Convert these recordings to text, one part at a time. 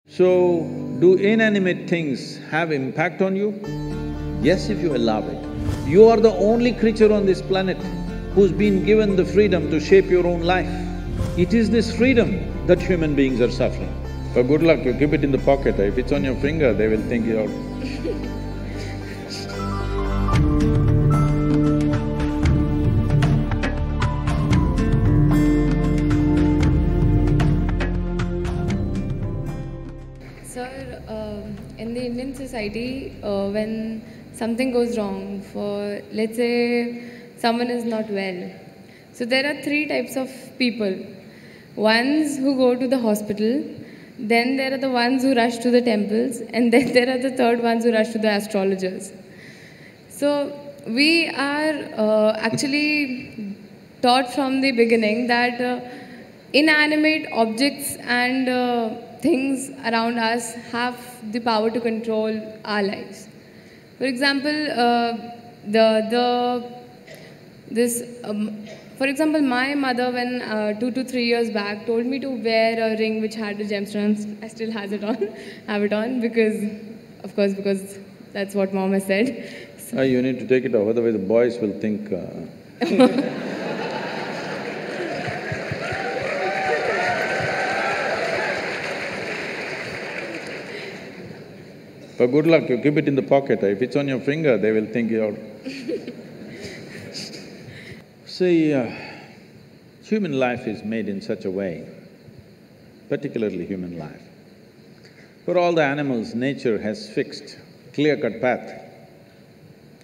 So, do inanimate things have impact on you? Yes, if you allow it. You are the only creature on this planet who's been given the freedom to shape your own life. It is this freedom that human beings are suffering. But good luck, you keep it in the pocket. If it's on your finger, they will think you're… Sir, in the Indian society, when something goes wrong, for let's say someone is not well, so there are three types of people. Ones who go to the hospital, then there are the ones who rush to the temples, and then there are the third ones who rush to the astrologers. So we are actually taught from the beginning that inanimate objects and things around us have the power to control our lives. For example, for example, my mother, when 2 to 3 years back, told me to wear a ring which had the gemstones. I still have it on because, of course, because that's what mom has said. So You need to take it off, otherwise the boys will think But good luck, you keep it in the pocket. If it's on your finger, they will think you're… See, human life is made in such a way, particularly human life. For all the animals, nature has fixed clear-cut path,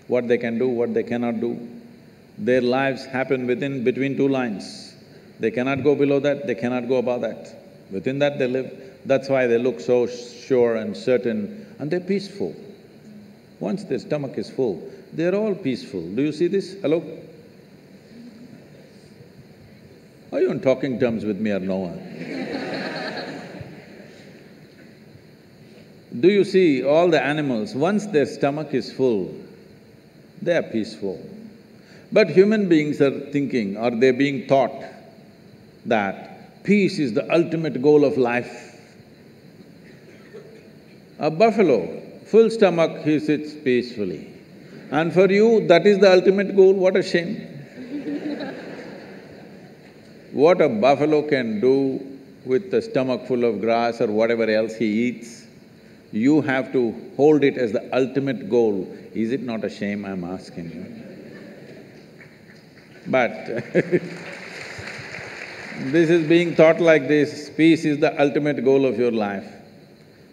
what they can do, what they cannot do. Their lives happen between two lines. They cannot go below that, they cannot go above that. Within that they live. That's why they look so sure and certain, and they're peaceful. Once their stomach is full, they're all peaceful. Do you see this? Hello? Are you on talking terms with me or no? Do you see all the animals, once their stomach is full, they are peaceful. But human beings are thinking, or they're being taught that peace is the ultimate goal of life. A buffalo, full stomach, he sits peacefully. And for you, that is the ultimate goal, what a shame. What a buffalo can do with a stomach full of grass or whatever else he eats, you have to hold it as the ultimate goal. Is it not a shame, I'm asking you? But this is being taught like this, peace is the ultimate goal of your life.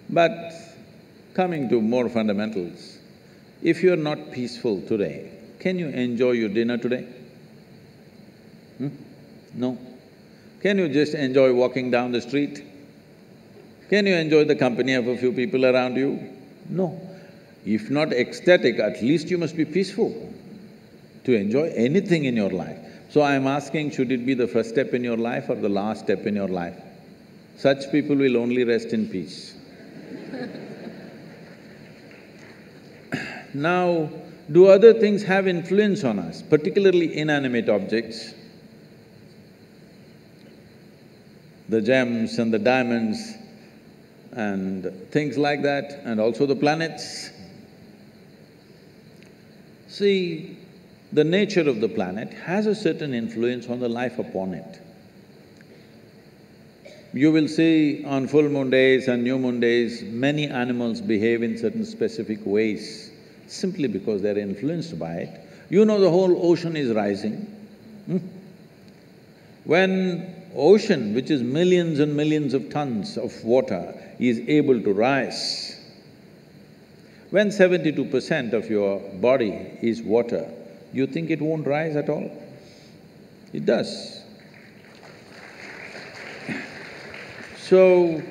But coming to more fundamentals, if you're not peaceful today, can you enjoy your dinner today? No. Can you just enjoy walking down the street? Can you enjoy the company of a few people around you? No. If not ecstatic, at least you must be peaceful to enjoy anything in your life. So I'm asking, should it be the first step in your life or the last step in your life? Such people will only rest in peace. Now, do other things have influence on us, particularly inanimate objects? The gems and the diamonds and things like that, and also the planets. See, the nature of the planet has a certain influence on the life upon it. You will see on full moon days and new moon days, many animals behave in certain specific ways, simply because they're influenced by it. You know the whole ocean is rising. When ocean, which is millions and millions of tons of water, is able to rise, when 72% of your body is water, you think it won't rise at all? It does. So,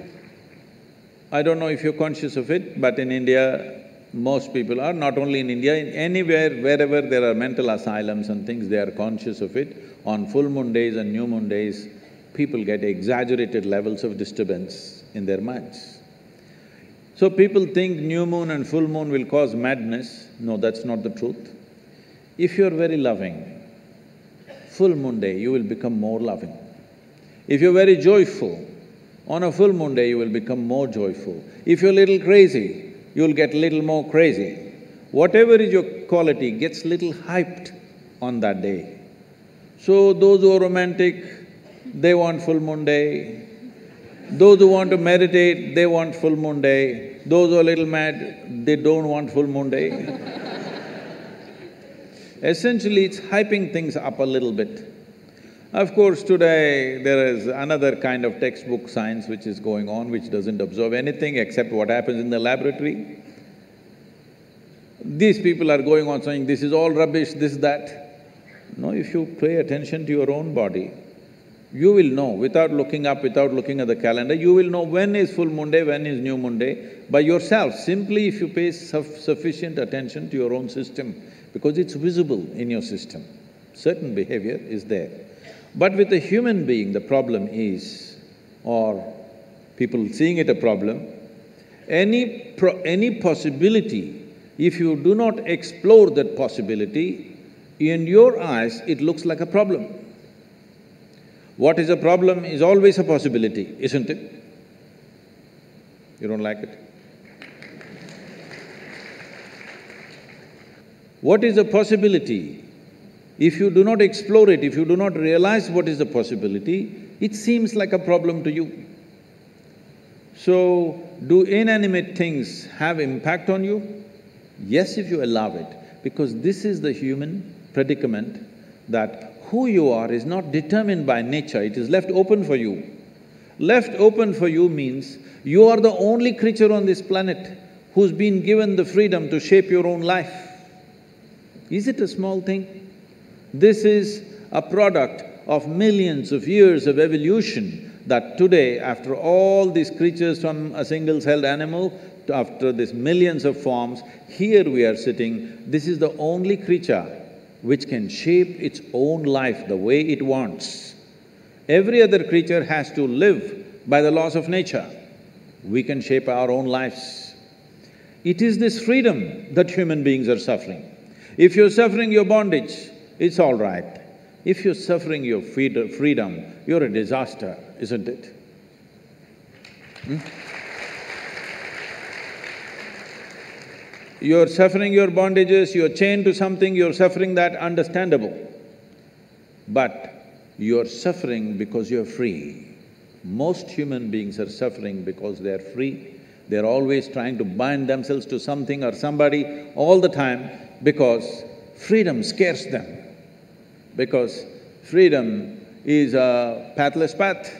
I don't know if you're conscious of it, but in India, most people are, not only in India, in anywhere, wherever there are mental asylums and things, they are conscious of it. On full moon days and new moon days, people get exaggerated levels of disturbance in their minds. So people think new moon and full moon will cause madness. No, that's not the truth. If you're very loving, full moon day you will become more loving. If you're very joyful, On a full moon day, you will become more joyful. If you're a little crazy, you'll get little more crazy. Whatever is your quality gets little hyped on that day. So those who are romantic, they want full moon day. Those who want to meditate, they want full moon day. Those who are a little mad, they don't want full moon day. Essentially, it's hyping things up a little bit. Of course, today there is another kind of textbook science which is going on, which doesn't observe anything except what happens in the laboratory. These people are going on saying, this is all rubbish, this, that. No, if you pay attention to your own body, you will know, without looking up, without looking at the calendar, you will know when is full moon day, when is new moon day, by yourself, simply if you pay sufficient attention to your own system, because it's visible in your system. Certain behavior is there. But with a human being, the problem is, or people seeing it a problem, any possibility, if you do not explore that possibility, in your eyes, it looks like a problem. What is a problem is always a possibility, isn't it? You don't like it? What is a possibility? If you do not explore it, if you do not realize what is the possibility, it seems like a problem to you. So, do inanimate things have impact on you? Yes, if you allow it, because this is the human predicament that who you are is not determined by nature, it is left open for you. Left open for you means you are the only creature on this planet who's been given the freedom to shape your own life. Is it a small thing? This is a product of millions of years of evolution that today, after all these creatures from a single-celled animal, after these millions of forms, here we are sitting, this is the only creature which can shape its own life the way it wants. Every other creature has to live by the laws of nature. We can shape our own lives. It is this freedom that human beings are suffering. If you're suffering your bondage, it's all right. If you're suffering your freedom, you're a disaster, isn't it? You're suffering your bondages, you're chained to something, you're suffering that, understandable. But you're suffering because you're free. Most human beings are suffering because they're free. They're always trying to bind themselves to something or somebody all the time because freedom scares them. Because freedom is a pathless path.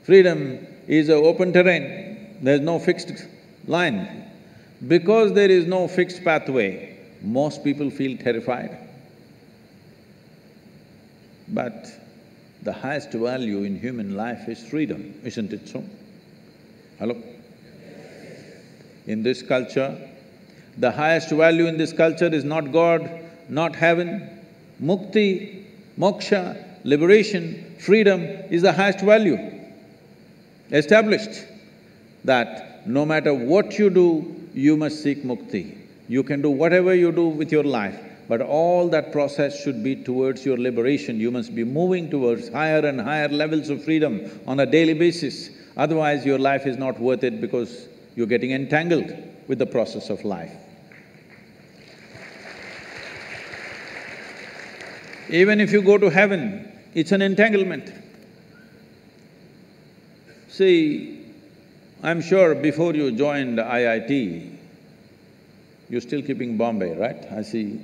Freedom is an open terrain, there's no fixed line. Because there is no fixed pathway, most people feel terrified. But the highest value in human life is freedom, isn't it so? Hello? In this culture, the highest value in this culture is not God, not heaven. Mukti, moksha, liberation, freedom is the highest value. Established that no matter what you do, you must seek mukti. You can do whatever you do with your life, but all that process should be towards your liberation. You must be moving towards higher and higher levels of freedom on a daily basis. Otherwise, your life is not worth it because you're getting entangled with the process of life. Even if you go to heaven, it's an entanglement. See, I'm sure before you joined IIT, you're still keeping Bombay, right? I see.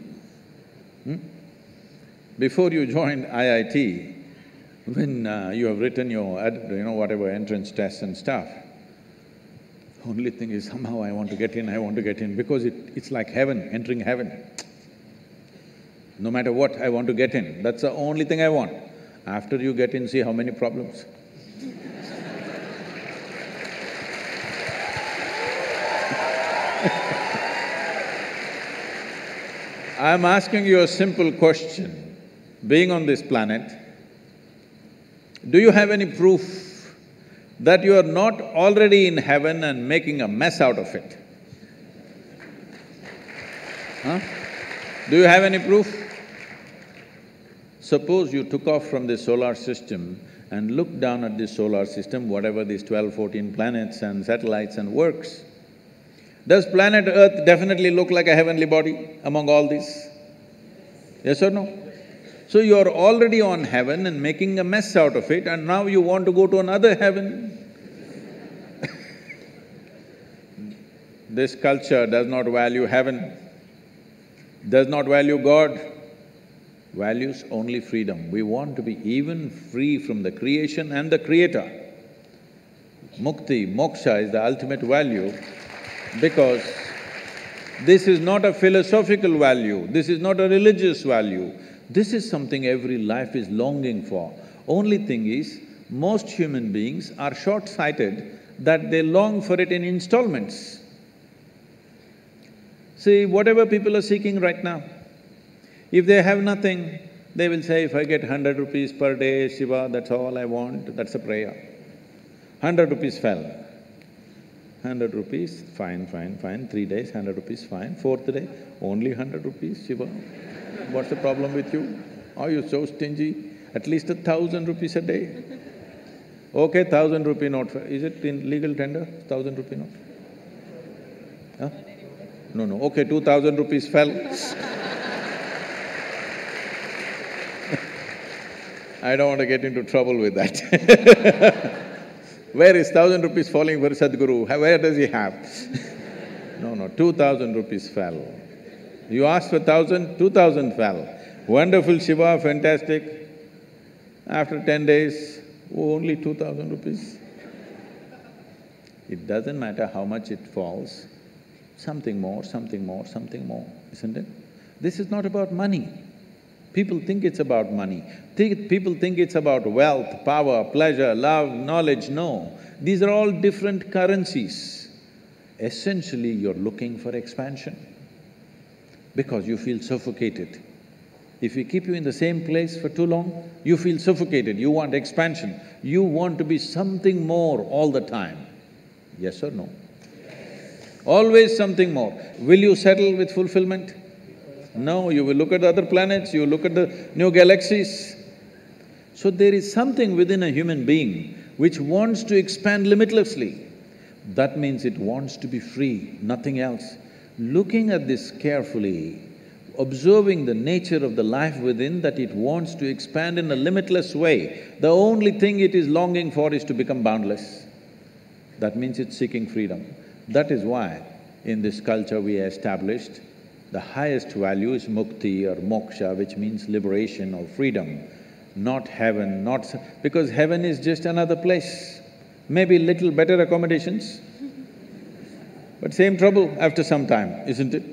Before you joined IIT, when you have written your whatever entrance tests and stuff, only thing is somehow I want to get in, because it's like heaven, entering heaven. No matter what, I want to get in, that's the only thing I want. After you get in, see how many problems. I'm asking you a simple question. Being on this planet, do you have any proof that you are not already in heaven and making a mess out of it? Huh? Do you have any proof? Suppose you took off from the solar system, and look down at this solar system, whatever these 12, 14 planets and satellites and works, does planet Earth definitely look like a heavenly body among all these? Yes or no? So you're already on heaven and making a mess out of it, and now you want to go to another heaven. This culture does not value heaven, does not value God, values only freedom. We want to be even free from the creation and the creator. Mukti, moksha is the ultimate value because this is not a philosophical value, this is not a religious value, this is something every life is longing for. Only thing is, most human beings are short-sighted that they long for it in installments. See, whatever people are seeking right now, if they have nothing, they will say, if I get 100 rupees per day, Shiva, that's all I want, that's a prayer. 100 rupees fell. 100 rupees, fine, 3 days, 100 rupees, fine. 4th day, only 100 rupees, Shiva. What's the problem with you? Are you so stingy? At least 1,000 rupees a day. Okay, 1,000 rupee note, is it in legal tender, 1,000 rupee note? Huh? No, okay, 2,000 rupees fell. I don't want to get into trouble with that. Where is 1,000 rupees falling for Sadhguru? Where does he have? No, 2,000 rupees fell. You asked for 1,000, 2,000 fell. Wonderful Shiva, fantastic. After 10 days, only 2,000 rupees. It doesn't matter how much it falls, something more, isn't it? This is not about money. People think it's about money. People think it's about wealth, power, pleasure, love, knowledge. No, these are all different currencies. Essentially, you're looking for expansion because you feel suffocated. If we keep you in the same place for too long, you feel suffocated, you want expansion, you want to be something more all the time. Yes or no? Always something more. Will you settle with fulfillment? No, you will look at the other planets, you look at the new galaxies. So there is something within a human being which wants to expand limitlessly. That means it wants to be free, nothing else. Looking at this carefully, observing the nature of the life within, that it wants to expand in a limitless way, the only thing it is longing for is to become boundless. That means it's seeking freedom. That is why in this culture we established the highest value is mukti or moksha, which means liberation or freedom, not heaven, because heaven is just another place. Maybe little better accommodations, but same trouble after some time, isn't it?